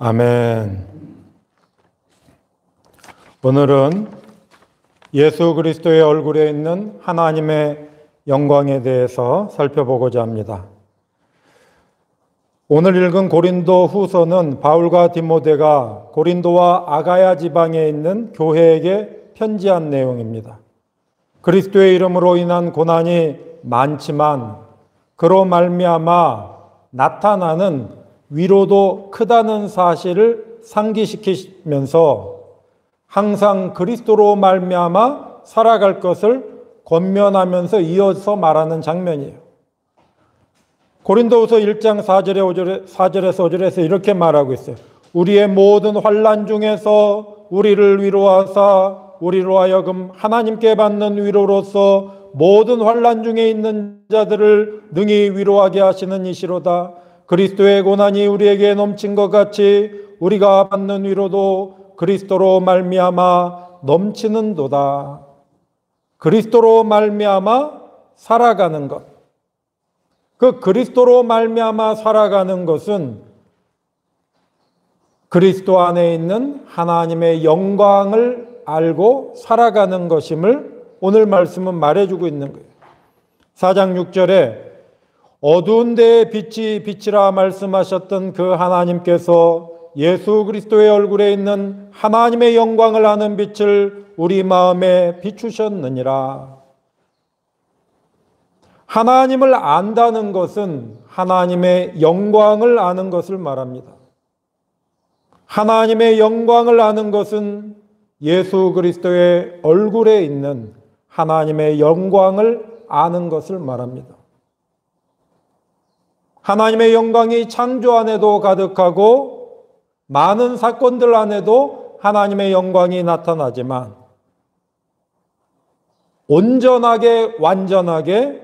아멘. 오늘은 예수 그리스도의 얼굴에 있는 하나님의 영광에 대해서 살펴보고자 합니다. 오늘 읽은 고린도 후서는 바울과 디모데가 고린도와 아가야 지방에 있는 교회에게 편지한 내용입니다. 그리스도의 이름으로 인한 고난이 많지만 그로 말미암아 나타나는 위로도 크다는 사실을 상기시키면서 항상 그리스도로 말미암아 살아갈 것을 권면하면서 이어서 말하는 장면이에요. 고린도후서 1장 4절에서 5절에서 이렇게 말하고 있어요. 우리의 모든 환난 중에서 우리를 위로하사 우리로 하여금 하나님께 받는 위로로서 모든 환난 중에 있는 자들을 능히 위로하게 하시는 이시로다. 그리스도의 고난이 우리에게 넘친 것 같이 우리가 받는 위로도 그리스도로 말미암아 넘치는도다. 그리스도로 말미암아 살아가는 것. 그 그리스도로 말미암아 살아가는 것은 그리스도 안에 있는 하나님의 영광을 알고 살아가는 것임을 오늘 말씀은 말해주고 있는 거예요. 4장 6절에 어두운 데에 빛이 빛이라 말씀하셨던 그 하나님께서 예수 그리스도의 얼굴에 있는 하나님의 영광을 아는 빛을 우리 마음에 비추셨느니라. 하나님을 안다는 것은 하나님의 영광을 아는 것을 말합니다. 하나님의 영광을 아는 것은 예수 그리스도의 얼굴에 있는 하나님의 영광을 아는 것을 말합니다. 하나님의 영광이 창조 안에도 가득하고 많은 사건들 안에도 하나님의 영광이 나타나지만 온전하게 완전하게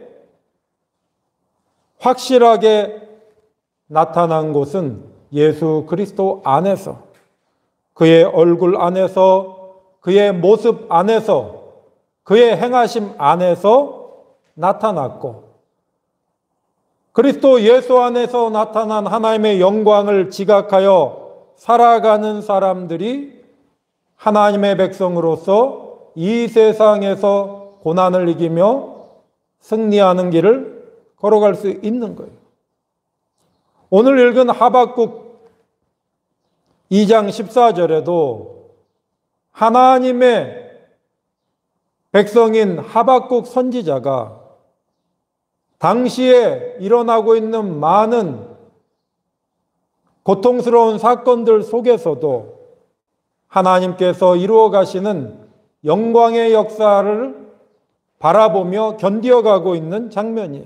확실하게 나타난 곳은 예수 그리스도 안에서 그의 얼굴 안에서 그의 모습 안에서 그의 행하심 안에서 나타났고 그리스도 예수 안에서 나타난 하나님의 영광을 지각하여 살아가는 사람들이 하나님의 백성으로서 이 세상에서 고난을 이기며 승리하는 길을 걸어갈 수 있는 거예요. 오늘 읽은 하박국 2장 14절에도 하나님의 백성인 하박국 선지자가 당시에 일어나고 있는 많은 고통스러운 사건들 속에서도 하나님께서 이루어 가시는 영광의 역사를 바라보며 견디어가고 있는 장면이에요.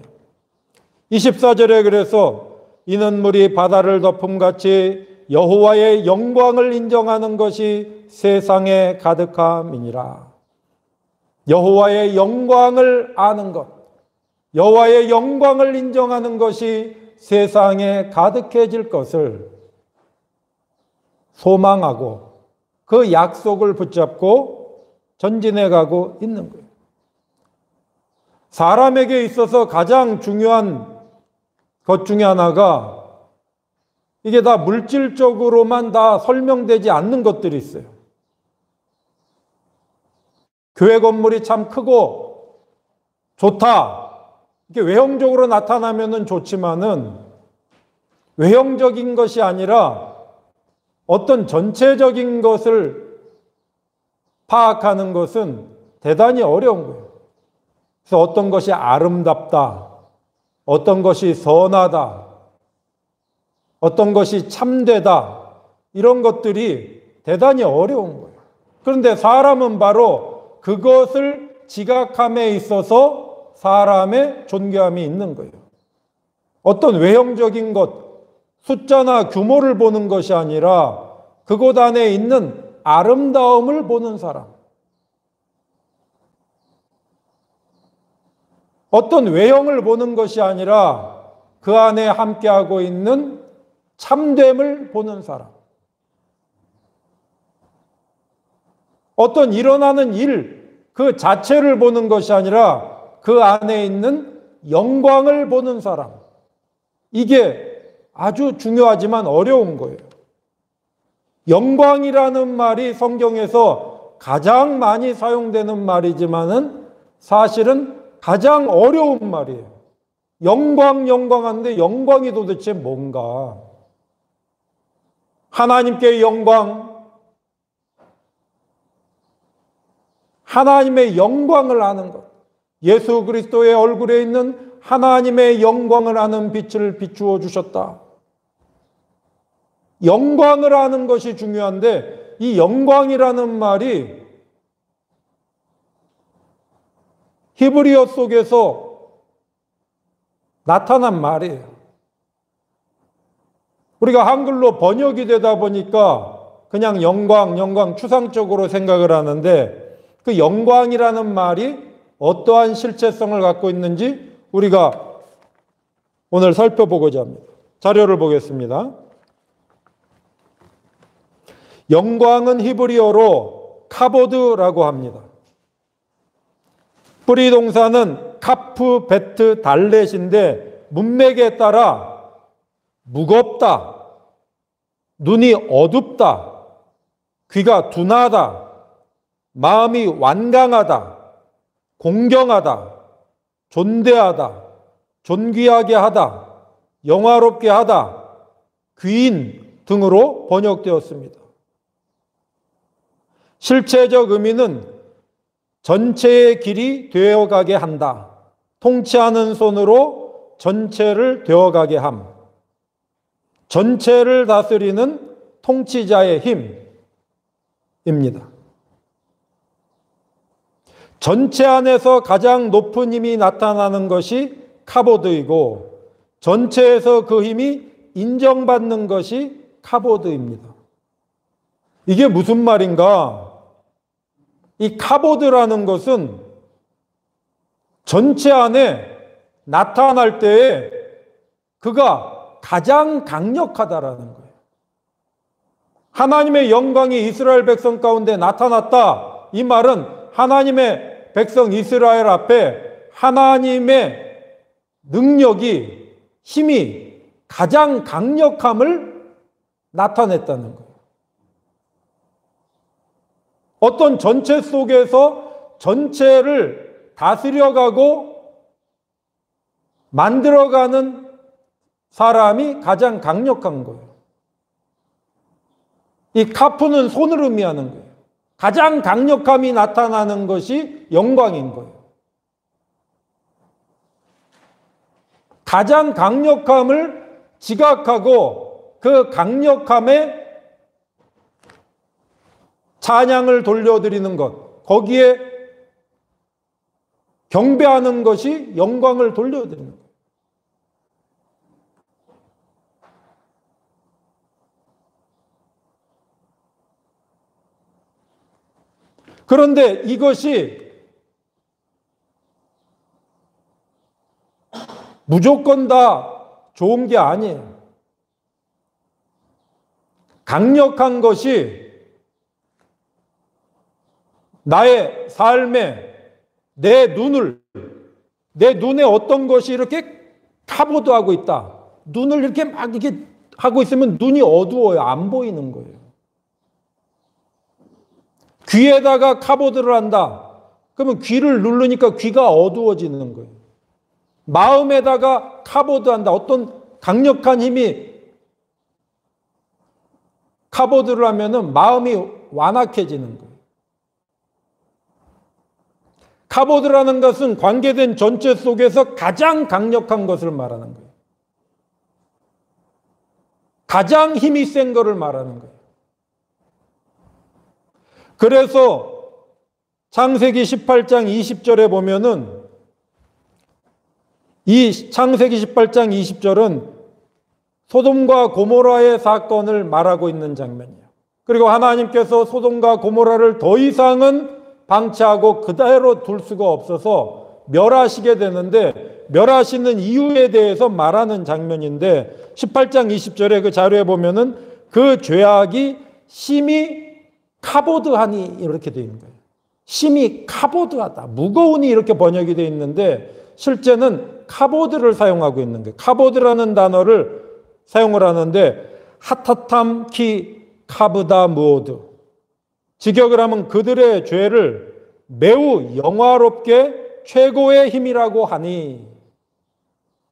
24절에 그래서 이는 물이 바다를 덮음같이 여호와의 영광을 인정하는 것이 세상에 가득함이니라. 여호와의 영광을 아는 것, 여호와의 영광을 인정하는 것이 세상에 가득해질 것을 소망하고 그 약속을 붙잡고 전진해 가고 있는 거예요. 사람에게 있어서 가장 중요한 것 중에 하나가 이게 다 물질적으로만 다 설명되지 않는 것들이 있어요. 교회 건물이 참 크고 좋다. 이게 외형적으로 나타나면은 좋지만은 외형적인 것이 아니라 어떤 전체적인 것을 파악하는 것은 대단히 어려운 거예요. 그래서 어떤 것이 아름답다, 어떤 것이 선하다, 어떤 것이 참되다, 이런 것들이 대단히 어려운 거예요. 그런데 사람은 바로 그것을 지각함에 있어서 사람의 존귀함이 있는 거예요. 어떤 외형적인 것, 숫자나 규모를 보는 것이 아니라 그곳 안에 있는 아름다움을 보는 사람. 어떤 외형을 보는 것이 아니라 그 안에 함께하고 있는 참됨을 보는 사람. 어떤 일어나는 일, 그 자체를 보는 것이 아니라 그 안에 있는 영광을 보는 사람. 이게 아주 중요하지만 어려운 거예요. 영광이라는 말이 성경에서 가장 많이 사용되는 말이지만은 사실은 가장 어려운 말이에요. 영광한데 영광이 도대체 뭔가? 하나님께 영광, 하나님의 영광을 아는 것. 예수 그리스도의 얼굴에 있는 하나님의 영광을 아는 빛을 비추어 주셨다. 영광을 아는 것이 중요한데 이 영광이라는 말이 히브리어 속에서 나타난 말이에요. 우리가 한글로 번역이 되다 보니까 그냥 영광 추상적으로 생각을 하는데 그 영광이라는 말이 어떠한 실체성을 갖고 있는지 우리가 오늘 살펴보고자 합니다. 자료를 보겠습니다. 영광은 히브리어로 카보드라고 합니다. 뿌리 동사는 카프, 베트, 달렛인데 문맥에 따라 무겁다, 눈이 어둡다, 귀가 둔하다, 마음이 완강하다, 공경하다, 존대하다, 존귀하게 하다, 영화롭게 하다, 귀인 등으로 번역되었습니다. 실체적 의미는 전체의 길이 되어가게 한다. 통치하는 손으로 전체를 되어가게 함. 전체를 다스리는 통치자의 힘입니다. 전체 안에서 가장 높은 힘이 나타나는 것이 카보드이고 전체에서 그 힘이 인정받는 것이 카보드입니다. 이게 무슨 말인가? 이 카보드라는 것은 전체 안에 나타날 때에 그가 가장 강력하다라는 거예요. 하나님의 영광이 이스라엘 백성 가운데 나타났다. 이 말은 하나님의 백성 이스라엘 앞에 하나님의 능력이, 힘이 가장 강력함을 나타냈다는 거예요. 어떤 전체 속에서 전체를 다스려가고 만들어가는 사람이 가장 강력한 거예요. 이 카프는 손을 의미하는 거예요. 가장 강력함이 나타나는 것이 영광인 거예요. 가장 강력함을 지각하고 그 강력함에 찬양을 돌려드리는 것, 거기에 경배하는 것이 영광을 돌려드리는 것. 그런데 이것이 무조건 다 좋은 게 아니에요. 강력한 것이 나의 삶에 내 눈에 어떤 것이 이렇게 카보드하고 있다. 눈을 이렇게 막 이렇게 하고 있으면 눈이 어두워요. 안 보이는 거예요. 귀에다가 카보드를 한다. 그러면 귀를 누르니까 귀가 어두워지는 거예요. 마음에다가 카보드 한다. 어떤 강력한 힘이 카보드를 하면은 마음이 완악해지는 거예요. 카보드라는 것은 관계된 전체 속에서 가장 강력한 것을 말하는 거예요. 가장 힘이 센 것을 말하는 거예요. 그래서 창세기 18장 20절에 보면은 이 창세기 18장 20절은 소돔과 고모라의 사건을 말하고 있는 장면이에요. 그리고 하나님께서 소돔과 고모라를 더 이상은 방치하고 그대로 둘 수가 없어서 멸하시게 되는데 멸하시는 이유에 대해서 말하는 장면인데 18장 20절에 그 자료에 보면은 그 죄악이 심히 카보드하니 이렇게 되어 있는 거예요. 심히 카보드하다. 무거우니 이렇게 번역이 되어 있는데 실제는 카보드를 사용하고 있는 거예요. 카보드라는 단어를 사용을 하는데 하타탐 키 카브다 무오드. 직역을 하면 그들의 죄를 매우 영화롭게 최고의 힘이라고 하니,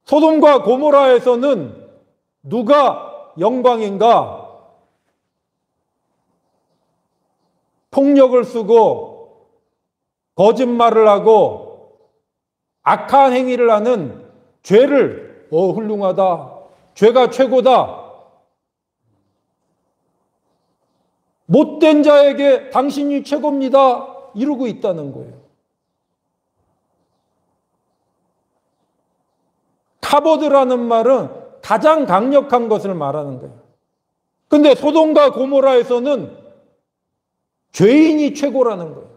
소돔과 고모라에서는 누가 영광인가? 폭력을 쓰고 거짓말을 하고 악한 행위를 하는 죄를 훌륭하다. 죄가 최고다. 못된 자에게 당신이 최고입니다. 이러고 있다는 거예요. 카보드라는 말은 가장 강력한 것을 말하는 거예요. 근데 소돔과 고모라에서는 죄인이 최고라는 거예요.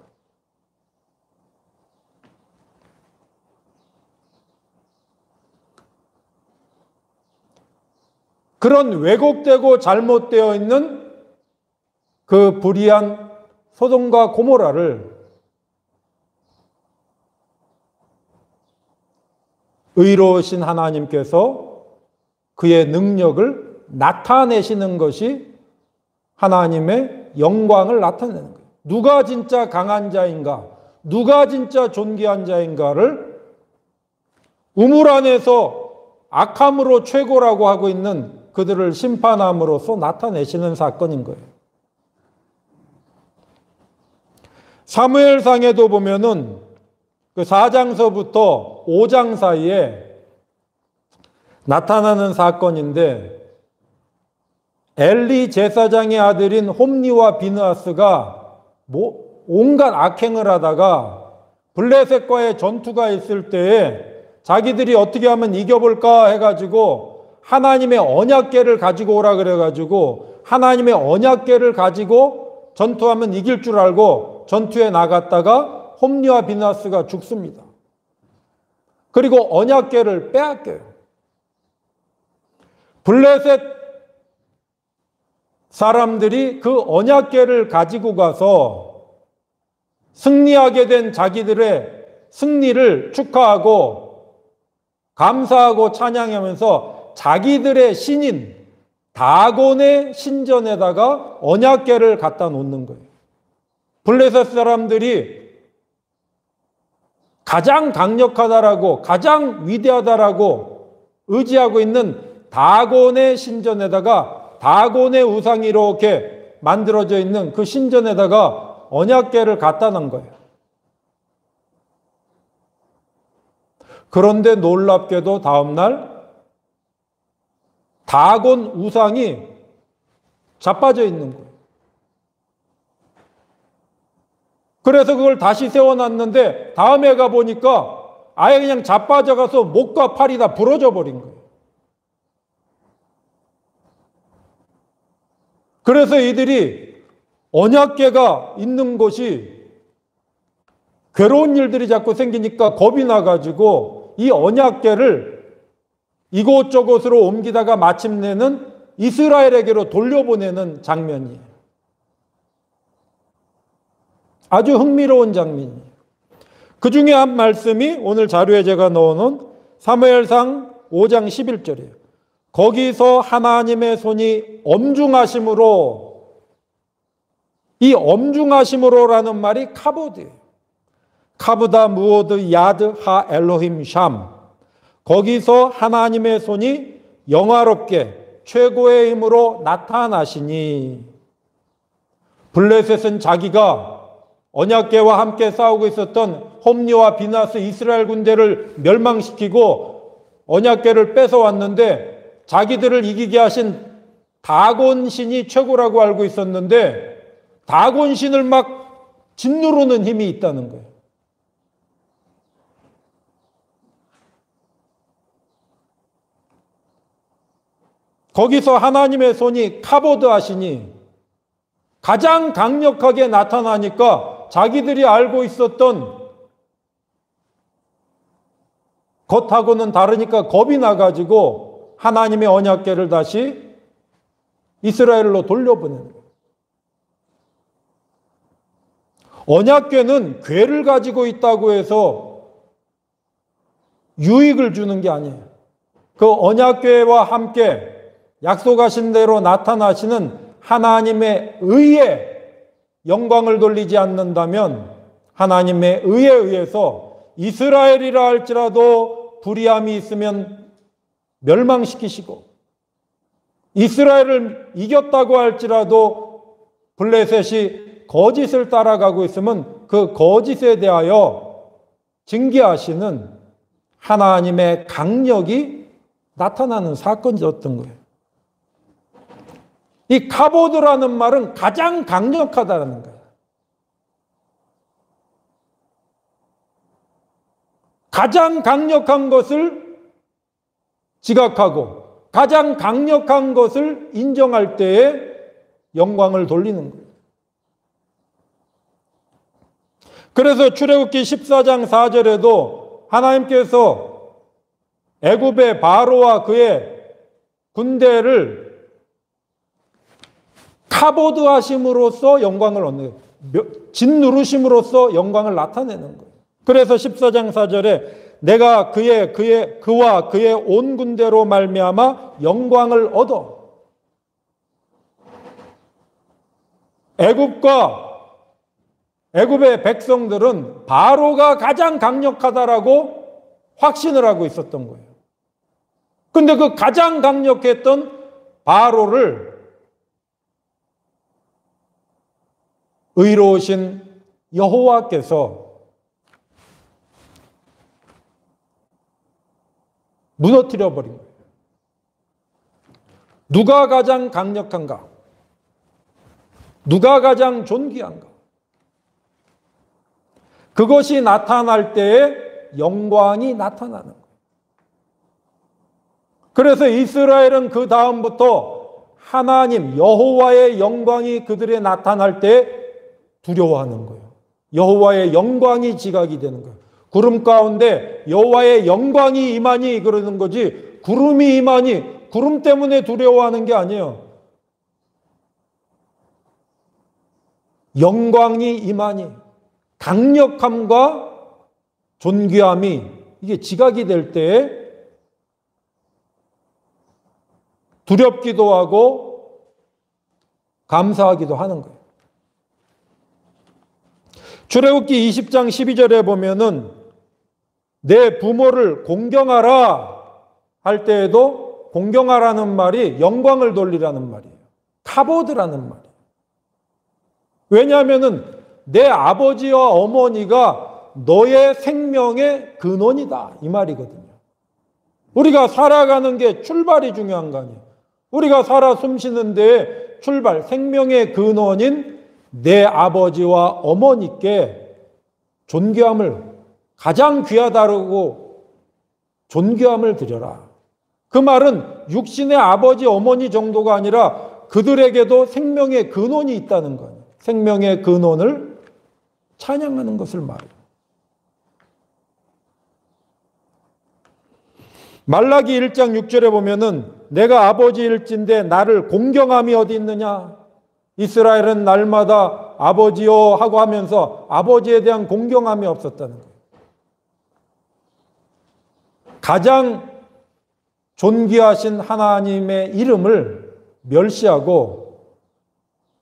그런 왜곡되고 잘못되어 있는 그 불의한 소돔과 고모라를 의로우신 하나님께서 그의 능력을 나타내시는 것이 하나님의 영광을 나타내는 거예요. 누가 진짜 강한 자인가, 누가 진짜 존귀한 자인가를 우물 안에서 악함으로 최고라고 하고 있는 그들을 심판함으로써 나타내시는 사건인 거예요. 사무엘상에도 보면은 그 4장서부터 5장 사이에 나타나는 사건인데, 엘리 제사장의 아들인 홈니와 비느하스가 온갖 악행을 하다가 블레셋과의 전투가 있을 때에 자기들이 어떻게 하면 이겨볼까 해가지고 하나님의 언약궤를 가지고 오라 그래가지고 하나님의 언약궤를 가지고 전투하면 이길 줄 알고 전투에 나갔다가 홈니와 비느하스가 죽습니다. 그리고 언약궤를 빼앗겨요. 블레셋 사람들이 그 언약궤를 가지고 가서 승리하게 된 자기들의 승리를 축하하고 감사하고 찬양하면서 자기들의 신인 다곤의 신전에다가 언약궤를 갖다 놓는 거예요. 블레셋 사람들이 가장 강력하다라고, 가장 위대하다라고 의지하고 있는 다곤의 신전에다가 다곤의 우상이 이렇게 만들어져 있는 그 신전에다가 언약궤를 갖다 놓은 거예요. 그런데 놀랍게도 다음날 다곤 우상이 자빠져 있는 거예요. 그래서 그걸 다시 세워놨는데 다음에 가보니까 아예 그냥 자빠져가서 목과 팔이 다 부러져 버린 거예요. 그래서 이들이 언약궤가 있는 곳이 괴로운 일들이 자꾸 생기니까 겁이 나가지고 이 언약궤를 이곳저곳으로 옮기다가 마침내는 이스라엘에게로 돌려보내는 장면이에요. 아주 흥미로운 장면이에요. 그 중에 한 말씀이 오늘 자료에 제가 넣어놓은 사무엘상 5장 11절이에요. 거기서 하나님의 손이 엄중하심으로, 이 엄중하심으로라는 말이 카보드예요. 카브다 무오드 야드 하 엘로힘 샴. 거기서 하나님의 손이 영화롭게 최고의 힘으로 나타나시니, 블레셋은 자기가 언약궤와 함께 싸우고 있었던 홈니와 비느하스 이스라엘 군대를 멸망시키고 언약궤를 뺏어왔는데 자기들을 이기게 하신 다곤 신이 최고라고 알고 있었는데 다곤 신을 막 짓누르는 힘이 있다는 거예요. 거기서 하나님의 손이 카보드 하시니 가장 강력하게 나타나니까 자기들이 알고 있었던 것하고는 다르니까 겁이 나가지고 하나님의 언약궤를 다시 이스라엘로 돌려보내는 거예요. 언약궤는 궤를 가지고 있다고 해서 유익을 주는 게 아니에요. 그 언약궤와 함께 약속하신 대로 나타나시는 하나님의 의에 영광을 돌리지 않는다면 하나님의 의에 의해서 이스라엘이라 할지라도 불의함이 있으면 멸망시키시고 이스라엘을 이겼다고 할지라도 블레셋이 거짓을 따라가고 있으면 그 거짓에 대하여 징계하시는 하나님의 강력이 나타나는 사건이었던 거예요. 이 카보드라는 말은 가장 강력하다는 거예요. 가장 강력한 것을 지각하고 가장 강력한 것을 인정할 때에 영광을 돌리는 거예요. 그래서 출애굽기 14장 4절에도 하나님께서 애굽의 바로와 그의 군대를 카보드 하심으로써 영광을 얻는 거예요. 짓누르심으로써 영광을 나타내는 거예요. 그래서 14장 4절에 내가 그와 그의 온 군대로 말미암아 영광을 얻어. 애굽의 백성들은 바로가 가장 강력하다라고 확신을 하고 있었던 거예요. 근데 그 가장 강력했던 바로를 의로우신 여호와께서 무너뜨려 버린 거예요. 누가 가장 강력한가? 누가 가장 존귀한가? 그것이 나타날 때에 영광이 나타나는 거예요. 그래서 이스라엘은 그 다음부터 하나님 여호와의 영광이 그들에 나타날 때 두려워하는 거예요. 여호와의 영광이 지각이 되는 거예요. 구름 가운데 여호와의 영광이 임하니 그러는 거지 구름이 임하니 구름 때문에 두려워하는 게 아니에요. 영광이 임하니 강력함과 존귀함이 이게 지각이 될 때에 두렵기도 하고 감사하기도 하는 거예요. 출애굽기 20장 12절에 보면은 내 부모를 공경하라 할 때에도 공경하라는 말이 영광을 돌리라는 말이에요. 카보드라는 말이에요. 왜냐하면은 내 아버지와 어머니가 너의 생명의 근원이다 이 말이거든요. 우리가 살아가는 게 출발이 중요한 거 아니에요. 우리가 살아 숨쉬는 데에 출발, 생명의 근원인 내 아버지와 어머니께 존귀함을 가장 귀하다고 존귀함을 드려라. 그 말은 육신의 아버지, 어머니 정도가 아니라 그들에게도 생명의 근원이 있다는 거예요. 생명의 근원을 찬양하는 것을 말해요. 말라기 1장 6절에 보면은 내가 아버지일진데 나를 공경함이 어디 있느냐? 이스라엘은 날마다 아버지요 하고 하면서 아버지에 대한 공경함이 없었다는 거예요. 가장 존귀하신 하나님의 이름을 멸시하고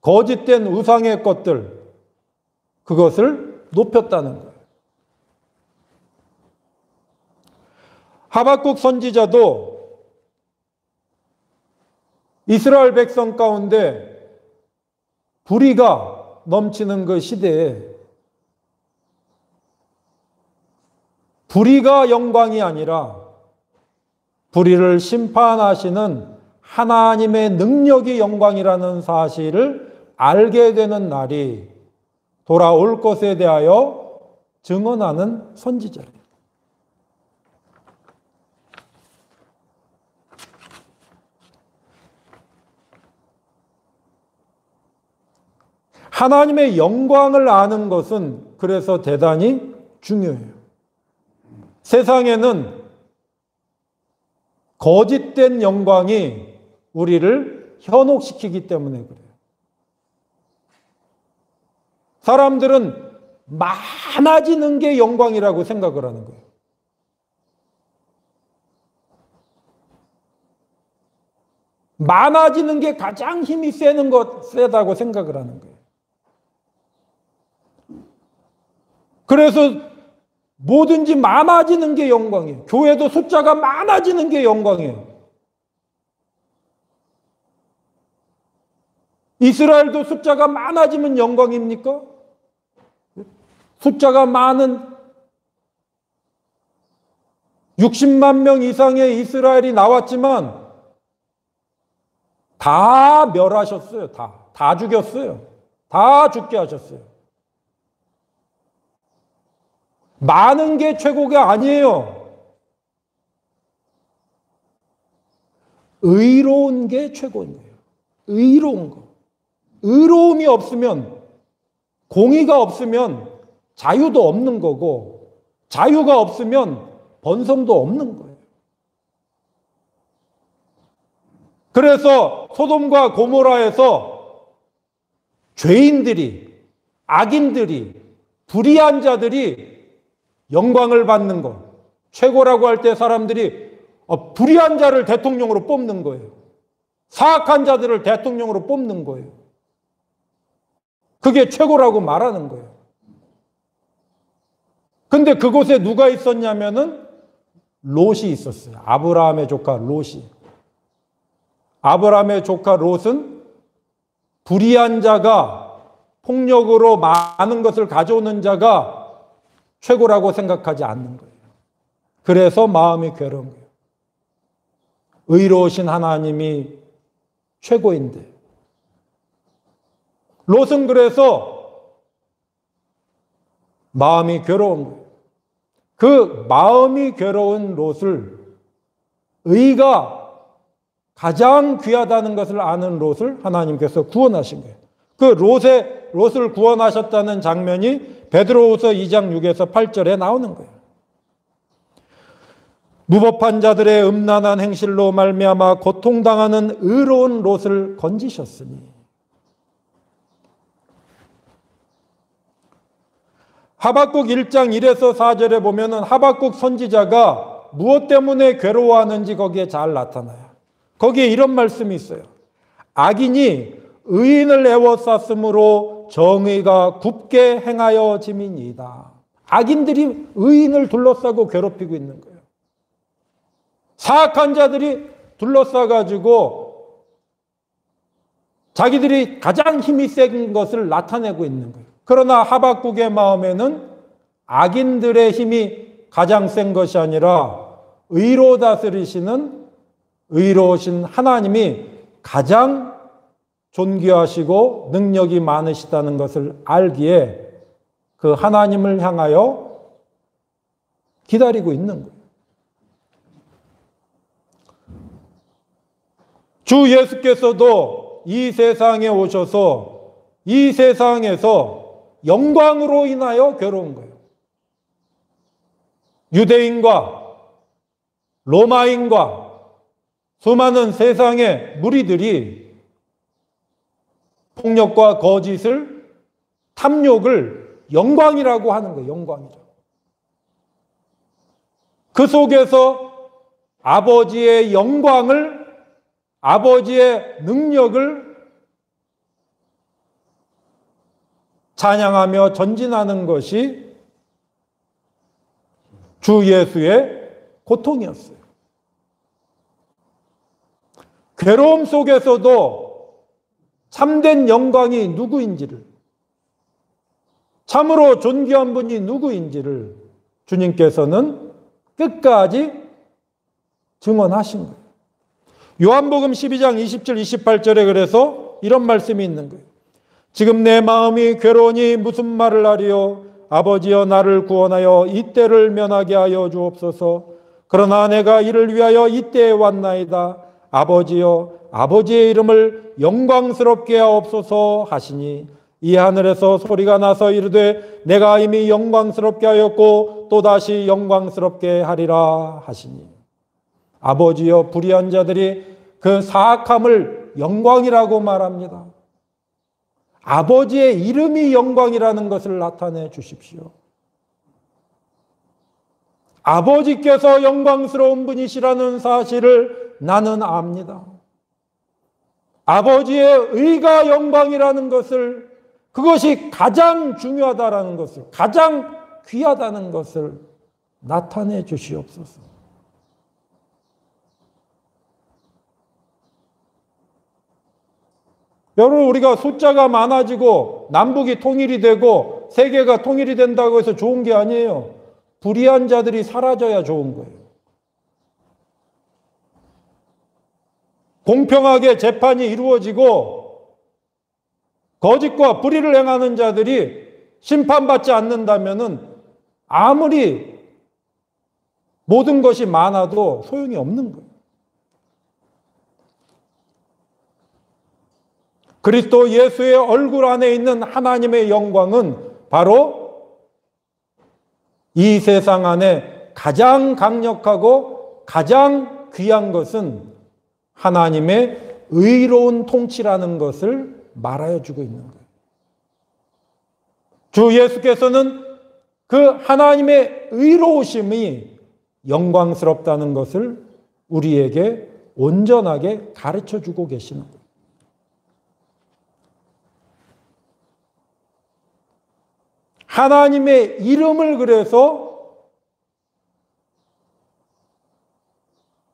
거짓된 우상의 것들 그것을 높였다는 거예요. 하박국 선지자도 이스라엘 백성 가운데 불의가 넘치는 그 시대에 불의가 영광이 아니라 불의를 심판하시는 하나님의 능력이 영광이라는 사실을 알게 되는 날이 돌아올 것에 대하여 증언하는 선지자입니다. 하나님의 영광을 아는 것은 그래서 대단히 중요해요. 세상에는 거짓된 영광이 우리를 현혹시키기 때문에 그래요. 사람들은 많아지는 게 영광이라고 생각을 하는 거예요. 많아지는 게 가장 힘이 세다고 생각을 하는 거예요. 그래서 뭐든지 많아지는 게 영광이에요. 교회도 숫자가 많아지는 게 영광이에요. 이스라엘도 숫자가 많아지면 영광입니까? 숫자가 많은 60만 명 이상의 이스라엘이 나왔지만 다 멸하셨어요. 다 죽였어요. 다 죽게 하셨어요. 많은 게 최고가 아니에요. 의로운 게 최고인 거예요. 의로운 거. 의로움이 없으면, 공의가 없으면 자유도 없는 거고, 자유가 없으면 번성도 없는 거예요. 그래서 소돔과 고모라에서 죄인들이, 악인들이, 불의한 자들이 영광을 받는 것, 최고라고 할 때 사람들이 불의한 자를 대통령으로 뽑는 거예요. 사악한 자들을 대통령으로 뽑는 거예요. 그게 최고라고 말하는 거예요. 근데 그곳에 누가 있었냐면은 롯이 있었어요. 아브라함의 조카 롯이. 아브라함의 조카 롯은 불의한 자가, 폭력으로 많은 것을 가져오는 자가 최고라고 생각하지 않는 거예요. 그래서 마음이 괴로운 거예요. 의로우신 하나님이 최고인데. 롯은 그래서 마음이 괴로운 거예요. 그 마음이 괴로운 롯을, 의가 가장 귀하다는 것을 아는 롯을 하나님께서 구원하신 거예요. 그 롯을 구원하셨다는 장면이 베드로후서 2장 6에서 8절에 나오는 거예요. 무법한 자들의 음란한 행실로 말미암아 고통당하는 의로운 롯을 건지셨으니. 하박국 1장 1에서 4절에 보면은 하박국 선지자가 무엇 때문에 괴로워하는지 거기에 잘 나타나요. 거기에 이런 말씀이 있어요. 악인이 의인을 애워쌌으므로 정의가 굽게 행하여 짐이니이다. 악인들이 의인을 둘러싸고 괴롭히고 있는 거예요. 사악한 자들이 둘러싸가지고 자기들이 가장 힘이 센 것을 나타내고 있는 거예요. 그러나 하박국의 마음에는 악인들의 힘이 가장 센 것이 아니라 의로 다스리시는 의로우신 하나님이 가장 존귀하시고 능력이 많으시다는 것을 알기에 그 하나님을 향하여 기다리고 있는 거예요. 주 예수께서도 이 세상에 오셔서 이 세상에서 영광으로 인하여 괴로운 거예요. 유대인과 로마인과 수많은 세상의 무리들이 폭력과 거짓을, 탐욕을 영광이라고 하는 거예요. 영광이죠. 그 속에서 아버지의 영광을, 아버지의 능력을 찬양하며 전진하는 것이 주 예수의 고통이었어요. 괴로움 속에서도 참된 영광이 누구인지를, 참으로 존귀한 분이 누구인지를 주님께서는 끝까지 증언하신 거예요. 요한복음 12장 27, 28절에 그래서 이런 말씀이 있는 거예요. 지금 내 마음이 괴로우니 무슨 말을 하리요? 아버지여 나를 구원하여 이때를 면하게 하여 주옵소서. 그러나 내가 이를 위하여 이때에 왔나이다. 아버지여 아버지의 이름을 영광스럽게 하옵소서 하시니 이 하늘에서 소리가 나서 이르되 내가 이미 영광스럽게 하였고 또다시 영광스럽게 하리라 하시니. 아버지여 불의한 자들이 그 사악함을 영광이라고 말합니다. 아버지의 이름이 영광이라는 것을 나타내 주십시오. 아버지께서 영광스러운 분이시라는 사실을 나는 압니다. 아버지의 의가 영광이라는 것을, 그것이 가장 중요하다라는 것을, 가장 귀하다는 것을 나타내 주시옵소서. 여러분, 우리가 숫자가 많아지고 남북이 통일이 되고 세계가 통일이 된다고 해서 좋은 게 아니에요. 불의한 자들이 사라져야 좋은 거예요. 공평하게 재판이 이루어지고 거짓과 불의를 행하는 자들이 심판받지 않는다면은 아무리 모든 것이 많아도 소용이 없는 거예요. 그리스도 예수의 얼굴 안에 있는 하나님의 영광은 바로 이 세상 안에 가장 강력하고 가장 귀한 것은 하나님의 의로운 통치라는 것을 말하여 주고 있는 거예요. 주 예수께서는 그 하나님의 의로우심이 영광스럽다는 것을 우리에게 온전하게 가르쳐 주고 계시는 거예요. 하나님의 이름을 그래서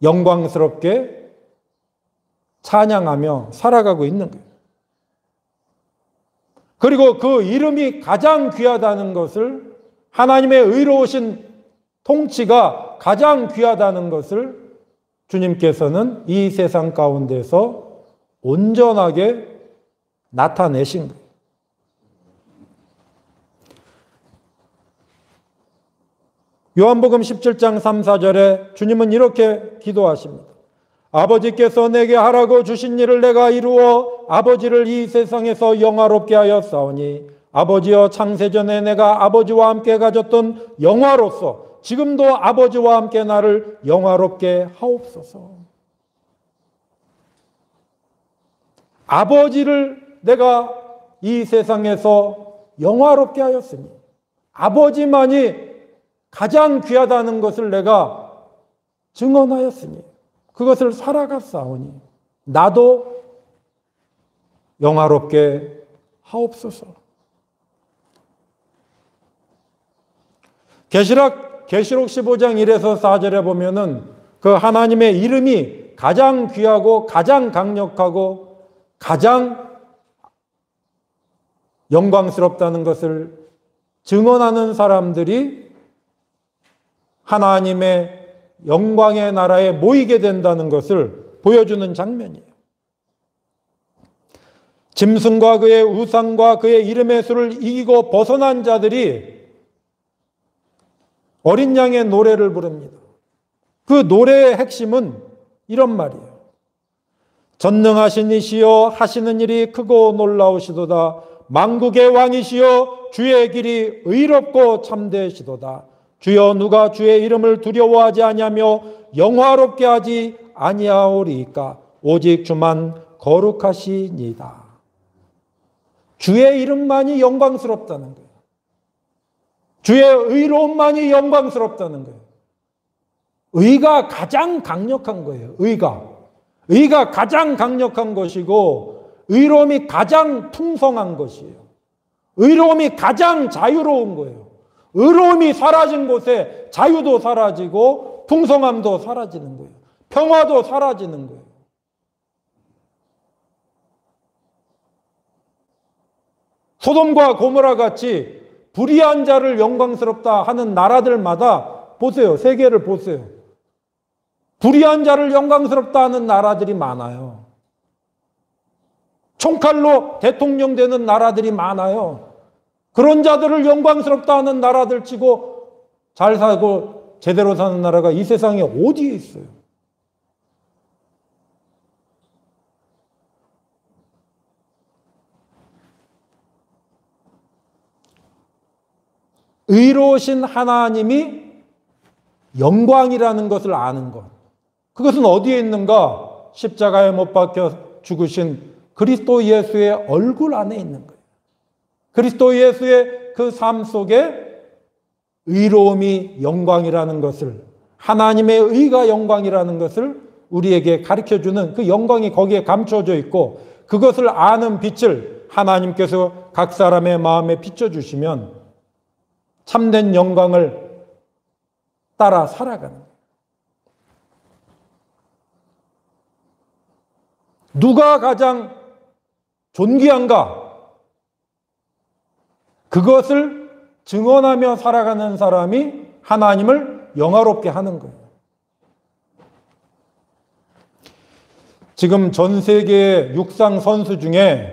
영광스럽게 찬양하며 살아가고 있는 거예요. 그리고 그 이름이 가장 귀하다는 것을, 하나님의 의로우신 통치가 가장 귀하다는 것을 주님께서는 이 세상 가운데서 온전하게 나타내신 거예요. 요한복음 17장 3, 4절에 주님은 이렇게 기도하십니다. 아버지께서 내게 하라고 주신 일을 내가 이루어 아버지를 이 세상에서 영화롭게 하였사오니 아버지여, 창세전에 내가 아버지와 함께 가졌던 영화로서 지금도 아버지와 함께 나를 영화롭게 하옵소서. 아버지를 내가 이 세상에서 영화롭게 하였으니 아버지만이 가장 귀하다는 것을 내가 증언하였으니 그것을 살아갔사오니 나도 영화롭게 하옵소서. 계시록 15장 1에서 4절에 보면은 그 하나님의 이름이 가장 귀하고 가장 강력하고 가장 영광스럽다는 것을 증언하는 사람들이 하나님의 영광의 나라에 모이게 된다는 것을 보여주는 장면이에요. 짐승과 그의 우상과 그의 이름의 수를 이기고 벗어난 자들이 어린 양의 노래를 부릅니다. 그 노래의 핵심은 이런 말이에요. 전능하신 이시여 하시는 일이 크고 놀라우시도다. 만국의 왕이시여 주의 길이 의롭고 참되시도다. 주여, 누가 주의 이름을 두려워하지 아니하며 영화롭게 하지 아니하오리까? 오직 주만 거룩하시니이다. 주의 이름만이 영광스럽다는 거예요. 주의 의로움만이 영광스럽다는 거예요. 의가 가장 강력한 거예요. 의가 가장 강력한 것이고 의로움이 가장 풍성한 것이에요. 의로움이 가장 자유로운 거예요. 의로움이 사라진 곳에 자유도 사라지고 풍성함도 사라지는 거예요. 평화도 사라지는 거예요. 소돔과 고모라 같이 불의한 자를 영광스럽다 하는 나라들마다 보세요. 세계를 보세요. 불의한 자를 영광스럽다 하는 나라들이 많아요. 총칼로 대통령 되는 나라들이 많아요. 그런 자들을 영광스럽다 하는 나라들 치고 잘 살고 제대로 사는 나라가 이 세상에 어디에 있어요? 의로우신 하나님이 영광이라는 것을 아는 것. 그것은 어디에 있는가? 십자가에 못 박혀 죽으신 그리스도 예수의 얼굴 안에 있는 거예요. 그리스도 예수의 그 삶 속에 의로움이 영광이라는 것을, 하나님의 의가 영광이라는 것을 우리에게 가르쳐주는 그 영광이 거기에 감춰져 있고, 그것을 아는 빛을 하나님께서 각 사람의 마음에 비춰주시면 참된 영광을 따라 살아가는 거예요. 누가 가장 존귀한가? 그것을 증언하며 살아가는 사람이 하나님을 영화롭게 하는 거예요. 지금 전 세계의 육상 선수 중에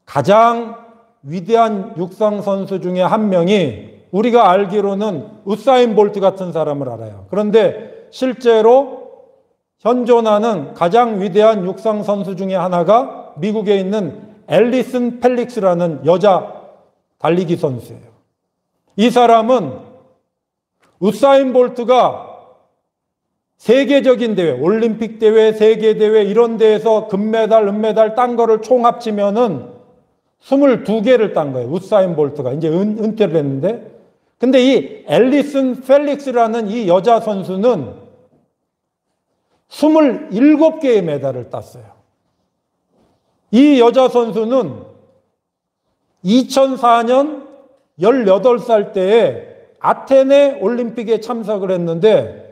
가장 위대한 육상 선수 중에 한 명이 우리가 알기로는 우사인 볼트 같은 사람을 알아요. 그런데 실제로 현존하는 가장 위대한 육상 선수 중에 하나가 미국에 있는 앨리슨 펠릭스라는 여자 달리기 선수예요. 이 사람은 우사인 볼트가 세계적인 대회, 올림픽 대회, 세계 대회 이런 데에서 금메달, 은메달 딴 거를 총 합치면은 22개를 딴 거예요. 우사인 볼트가 이제 은퇴를 했는데, 근데 이 앨리슨 펠릭스라는 이 여자 선수는 27개의 메달을 땄어요. 이 여자 선수는 2004년 18살 때에 아테네 올림픽에 참석을 했는데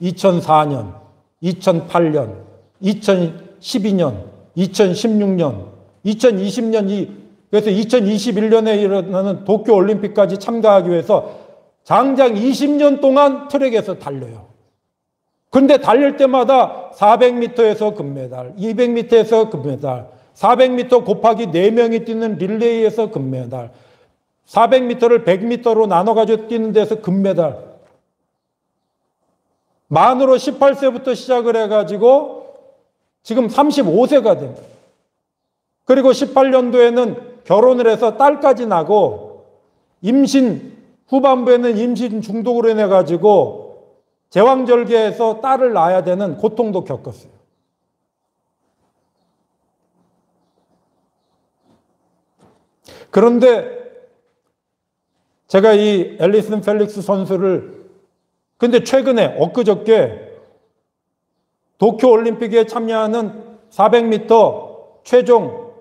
2004년, 2008년, 2012년, 2016년, 2020년 그래서 2021년에 일어나는 도쿄 올림픽까지 참가하기 위해서 장장 20년 동안 트랙에서 달려요. 그런데 달릴 때마다 400m에서 금메달, 200m에서 금메달, 400m 곱하기 4명이 뛰는 릴레이에서 금메달, 400m를 100m로 나눠가지고 뛰는 데서 금메달. 만으로 18세부터 시작을 해가지고 지금 35세가 된 거예요. 그리고 18년도에는 결혼을 해서 딸까지 나고, 임신 후반부에는 임신 중독으로 인해 가지고 제왕절개에서 딸을 낳아야 되는 고통도 겪었어요. 그런데 제가 이 앨리슨 펠릭스 선수를 근데 최근에 엊그저께 도쿄 올림픽에 참여하는 400m 최종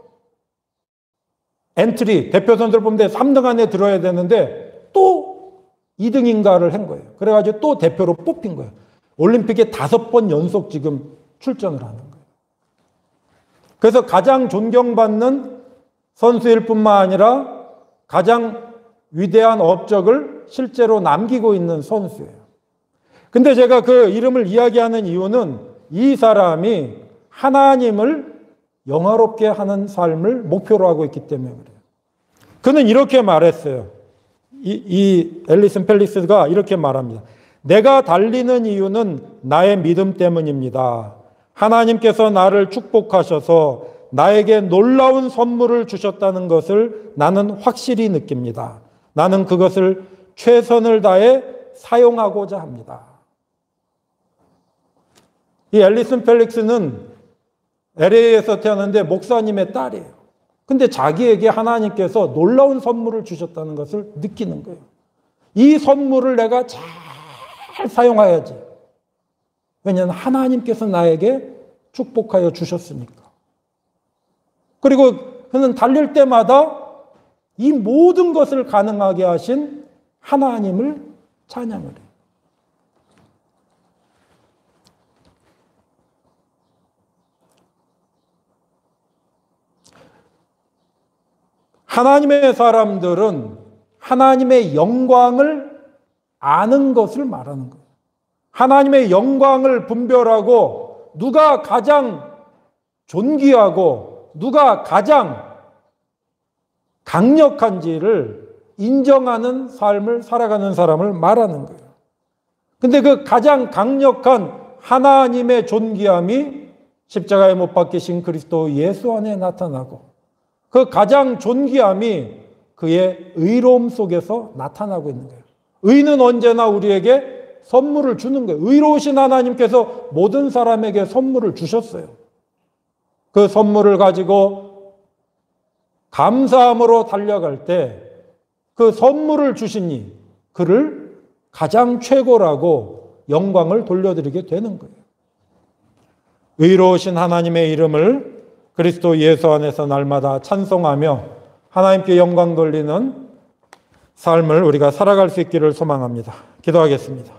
엔트리 대표 선수를 뽑는데 3등 안에 들어야 되는데 또 2등인가를 한 거예요. 그래가지고 또 대표로 뽑힌 거예요. 올림픽에 5번 연속 지금 출전을 하는 거예요. 그래서 가장 존경받는 선수일 뿐만 아니라 가장 위대한 업적을 실제로 남기고 있는 선수예요. 근데 제가 그 이름을 이야기하는 이유는 이 사람이 하나님을 영화롭게 하는 삶을 목표로 하고 있기 때문에 그래요. 그는 이렇게 말했어요. 이 앨리슨 펠릭스가 이렇게 말합니다. 내가 달리는 이유는 나의 믿음 때문입니다. 하나님께서 나를 축복하셔서 나에게 놀라운 선물을 주셨다는 것을 나는 확실히 느낍니다. 나는 그것을 최선을 다해 사용하고자 합니다. 이 앨리슨 펠릭스는 LA에서 태어났는데 목사님의 딸이에요. 근데 자기에게 하나님께서 놀라운 선물을 주셨다는 것을 느끼는 거예요. 이 선물을 내가 잘 사용해야지. 왜냐하면 하나님께서 나에게 축복하여 주셨으니까. 그리고 그는 달릴 때마다 이 모든 것을 가능하게 하신 하나님을 찬양을 해요. 하나님의 사람들은 하나님의 영광을 아는 것을 말하는 거예요. 하나님의 영광을 분별하고 누가 가장 존귀하고 누가 가장 강력한지를 인정하는 삶을 살아가는 사람을 말하는 거예요. 근데 그 가장 강력한 하나님의 존귀함이 십자가에 못 박히신 그리스도 예수 안에 나타나고, 그 가장 존귀함이 그의 의로움 속에서 나타나고 있는 거예요. 의는 언제나 우리에게 선물을 주는 거예요. 의로우신 하나님께서 모든 사람에게 선물을 주셨어요. 그 선물을 가지고 감사함으로 달려갈 때 그 선물을 주시니 그를 가장 최고라고 영광을 돌려드리게 되는 거예요. 의로우신 하나님의 이름을 그리스도 예수 안에서 날마다 찬송하며 하나님께 영광 돌리는 삶을 우리가 살아갈 수 있기를 소망합니다. 기도하겠습니다.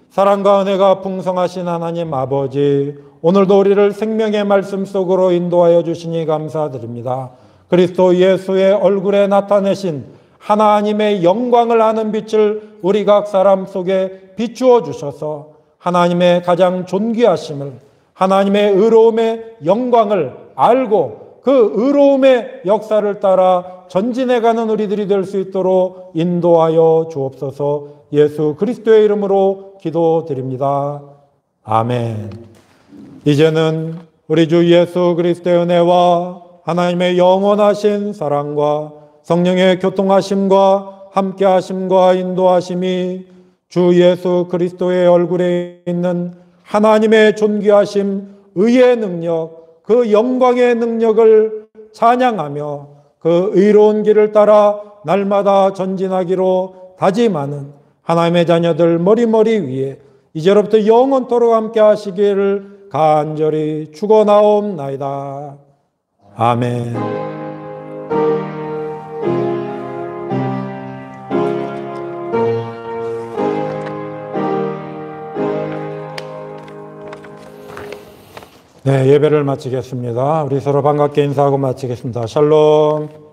사랑과 은혜가 풍성하신 하나님 아버지, 오늘도 우리를 생명의 말씀 속으로 인도하여 주시니 감사드립니다. 그리스도 예수의 얼굴에 나타내신 하나님의 영광을 아는 빛을 우리 각 사람 속에 비추어 주셔서 하나님의 가장 존귀하심을, 하나님의 의로움의 영광을 알고 그 의로움의 역사를 따라 전진해가는 우리들이 될 수 있도록 인도하여 주옵소서. 예수 그리스도의 이름으로 기도드립니다. 아멘. 이제는 우리 주 예수 그리스도의 은혜와 하나님의 영원하신 사랑과 성령의 교통하심과 함께하심과 인도하심이 주 예수 그리스도의 얼굴에 있는 하나님의 존귀하심, 의의 능력, 그 영광의 능력을 찬양하며 그 의로운 길을 따라 날마다 전진하기로 다짐하는 하나님의 자녀들 머리머리 위에 이제로부터 영원토록 함께 하시기를 간절히 축원하옵나이다. 아멘. 네, 예배를 마치겠습니다. 우리 서로 반갑게 인사하고 마치겠습니다. 샬롬.